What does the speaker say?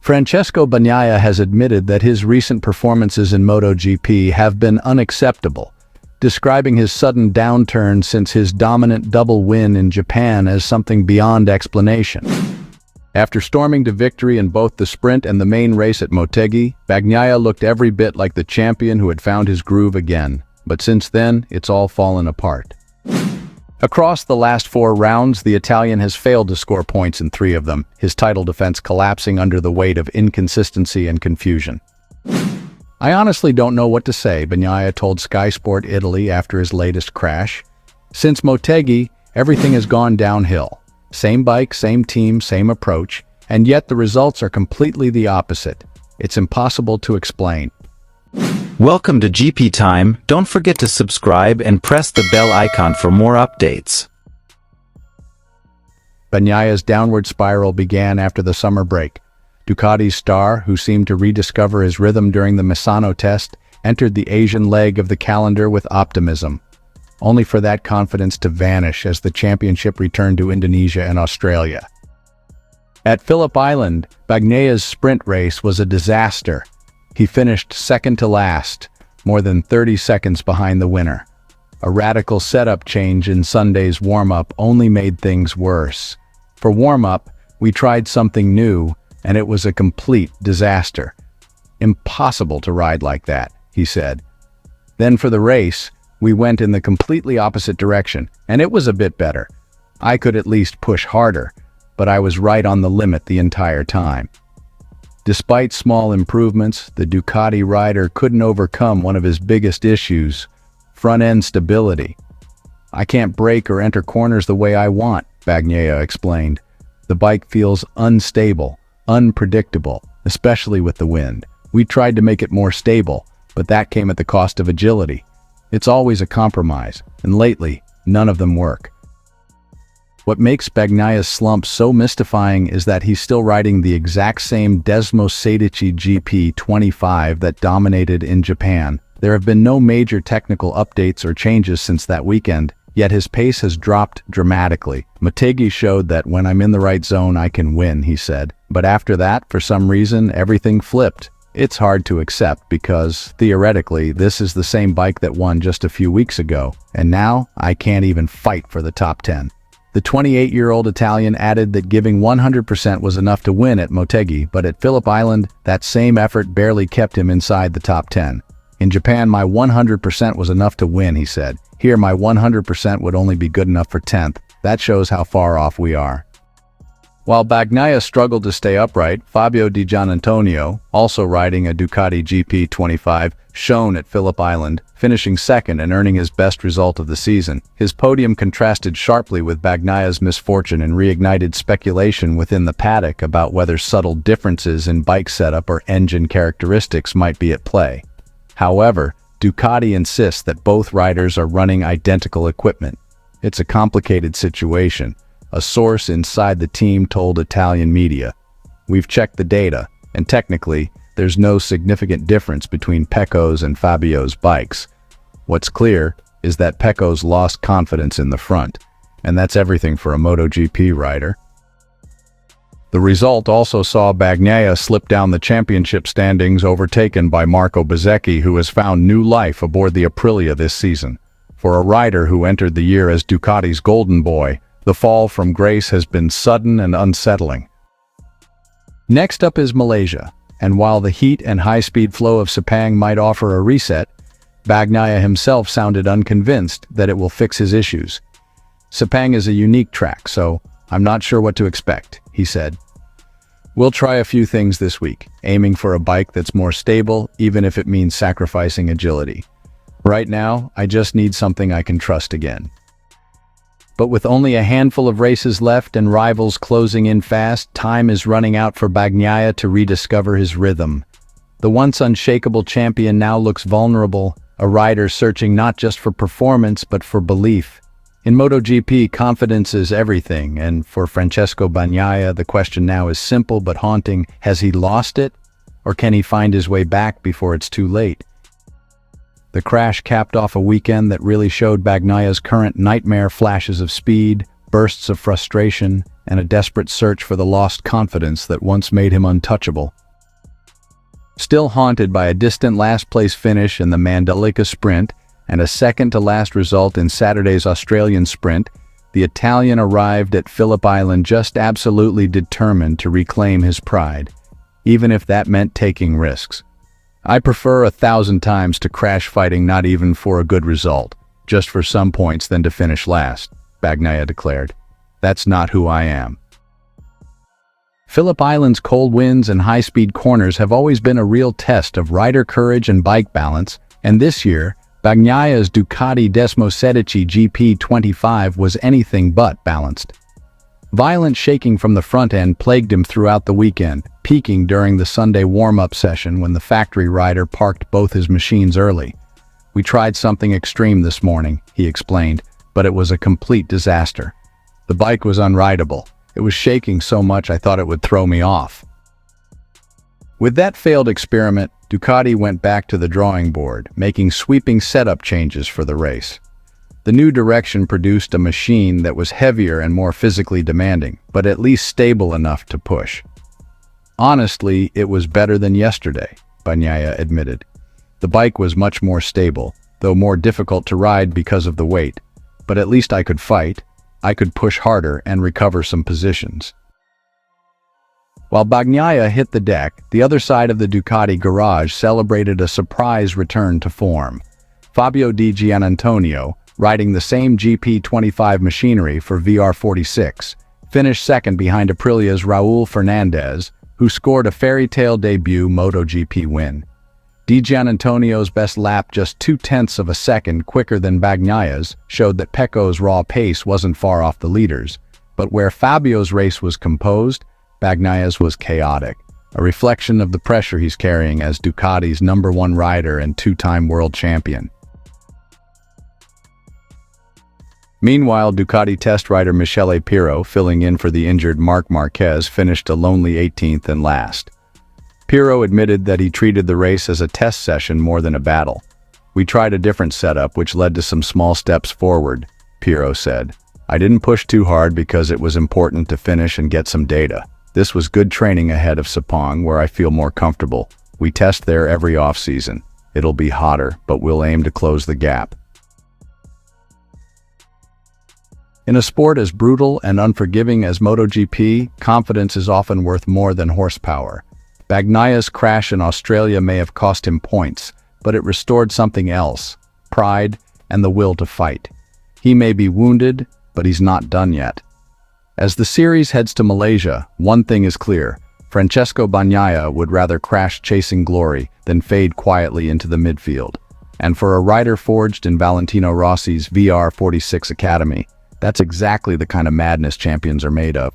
Francesco Bagnaia has admitted that his recent performances in MotoGP have been unacceptable, describing his sudden downturn since his dominant double win in Japan as something beyond explanation. After storming to victory in both the sprint and the main race at Motegi, Bagnaia looked every bit like the champion who had found his groove again, but since then, it's all fallen apart. Across the last 4 rounds, the Italian has failed to score points in 3 of them, his title defense collapsing under the weight of inconsistency and confusion. "I honestly don't know what to say," Bagnaia told Sky Sport Italy after his latest crash. "Since Motegi, everything has gone downhill. Same bike, same team, same approach, and yet the results are completely the opposite. It's impossible to explain." Welcome to GP Time. Don't forget to subscribe and press the bell icon for more updates. Bagnaia's downward spiral began after the summer break. Ducati's star, who seemed to rediscover his rhythm during the Misano test, entered the Asian leg of the calendar with optimism, only for that confidence to vanish as the championship returned to Indonesia and Australia. At Phillip Island, Bagnaia's sprint race was a disaster. He finished second to last, more than 30 seconds behind the winner. A radical setup change in Sunday's warm-up only made things worse. For warm-up, we tried something new, and it was a complete disaster. "Impossible to ride like that," he said. Then for the race, we went in the completely opposite direction, and it was a bit better. I could at least push harder, but I was right on the limit the entire time. Despite small improvements, the Ducati rider couldn't overcome one of his biggest issues: front-end stability. "I can't brake or enter corners the way I want," Bagnaia explained. "The bike feels unstable, unpredictable, especially with the wind. We tried to make it more stable, but that came at the cost of agility. It's always a compromise, and lately, none of them work." What makes Bagnaia's slump so mystifying is that he's still riding the exact same Desmo Sedici GP25 that dominated in Japan. There have been no major technical updates or changes since that weekend, yet his pace has dropped dramatically. "Motegi showed that when I'm in the right zone I can win," he said. "But after that, for some reason, everything flipped. It's hard to accept because, theoretically, this is the same bike that won just a few weeks ago, and now I can't even fight for the top 10. The 28-year-old Italian added that giving 100% was enough to win at Motegi, but at Phillip Island, that same effort barely kept him inside the top 10. "In Japan, my 100% was enough to win," he said. "Here, my 100% would only be good enough for 10th. That shows how far off we are." While Bagnaia struggled to stay upright, Fabio Di Gianantonio, also riding a Ducati GP25, shone at Phillip Island, finishing second and earning his best result of the season. His podium contrasted sharply with Bagnaia's misfortune and reignited speculation within the paddock about whether subtle differences in bike setup or engine characteristics might be at play. However, Ducati insists that both riders are running identical equipment. "It's a complicated situation," a source inside the team told Italian media. "We've checked the data, and technically, there's no significant difference between Pecco's and Fabio's bikes. What's clear is that Pecco's lost confidence in the front, and that's everything for a MotoGP rider." The result also saw Bagnaia slip down the championship standings, overtaken by Marco Bezzecchi, who has found new life aboard the Aprilia this season. For a rider who entered the year as Ducati's golden boy, the fall from grace has been sudden and unsettling. Next up is Malaysia, and while the heat and high-speed flow of Sepang might offer a reset, Bagnaia himself sounded unconvinced that it will fix his issues. "Sepang is a unique track, so I'm not sure what to expect," he said. "We'll try a few things this week, aiming for a bike that's more stable, even if it means sacrificing agility. Right now, I just need something I can trust again." But with only a handful of races left and rivals closing in fast, time is running out for Bagnaia to rediscover his rhythm. The once unshakable champion now looks vulnerable, a rider searching not just for performance but for belief. In MotoGP, confidence is everything, and for Francesco Bagnaia, the question now is simple but haunting: has he lost it, or can he find his way back before it's too late? The crash capped off a weekend that really showed Bagnaia's current nightmare: flashes of speed, bursts of frustration, and a desperate search for the lost confidence that once made him untouchable. Still haunted by a distant last-place finish in the Mandalika Sprint and a second-to-last result in Saturday's Australian Sprint, the Italian arrived at Phillip Island just absolutely determined to reclaim his pride, even if that meant taking risks. "I prefer 1,000 times to crash fighting not even for a good result, just for some points than to finish last," Bagnaia declared. "That's not who I am." Phillip Island's cold winds and high-speed corners have always been a real test of rider courage and bike balance, and this year, Bagnaia's Ducati Desmosedici GP25 was anything but balanced. Violent shaking from the front end plagued him throughout the weekend, peaking during the Sunday warm-up session when the factory rider parked both his machines early. "We tried something extreme this morning," he explained, "but it was a complete disaster. The bike was unrideable. It was shaking so much I thought it would throw me off." With that failed experiment, Ducati went back to the drawing board, making sweeping setup changes for the race. The new direction produced a machine that was heavier and more physically demanding, but at least stable enough to push. "Honestly, it was better than yesterday," Bagnaia admitted. "The bike was much more stable, though more difficult to ride because of the weight. But at least I could fight. I could push harder and recover some positions." While Bagnaia hit the deck, the other side of the Ducati garage celebrated a surprise return to form. Fabio Di Giannantonio, riding the same GP25 machinery for VR46, finished second behind Aprilia's Raul Fernandez, who scored a fairy tale debut MotoGP win. Di Giannantonio's best lap, just 0.2 of a second quicker than Bagnaia's, showed that Pecco's raw pace wasn't far off the leaders, but where Fabio's race was composed, Bagnaia's was chaotic, a reflection of the pressure he's carrying as Ducati's #1 rider and two-time world champion. Meanwhile, Ducati test rider Michele Pirro, filling in for the injured Marc Marquez, finished a lonely 18th and last. Pirro admitted that he treated the race as a test session more than a battle. "We tried a different setup, which led to some small steps forward," Pirro said. "I didn't push too hard because it was important to finish and get some data. This was good training ahead of Sepang, where I feel more comfortable. We test there every off-season. It'll be hotter, but we'll aim to close the gap." In a sport as brutal and unforgiving as MotoGP, confidence is often worth more than horsepower. Bagnaia's crash in Australia may have cost him points, but it restored something else: pride and the will to fight. He may be wounded, but he's not done yet. As the series heads to Malaysia, one thing is clear: Francesco Bagnaia would rather crash chasing glory than fade quietly into the midfield. And for a rider forged in Valentino Rossi's VR46 Academy, that's exactly the kind of madness champions are made of.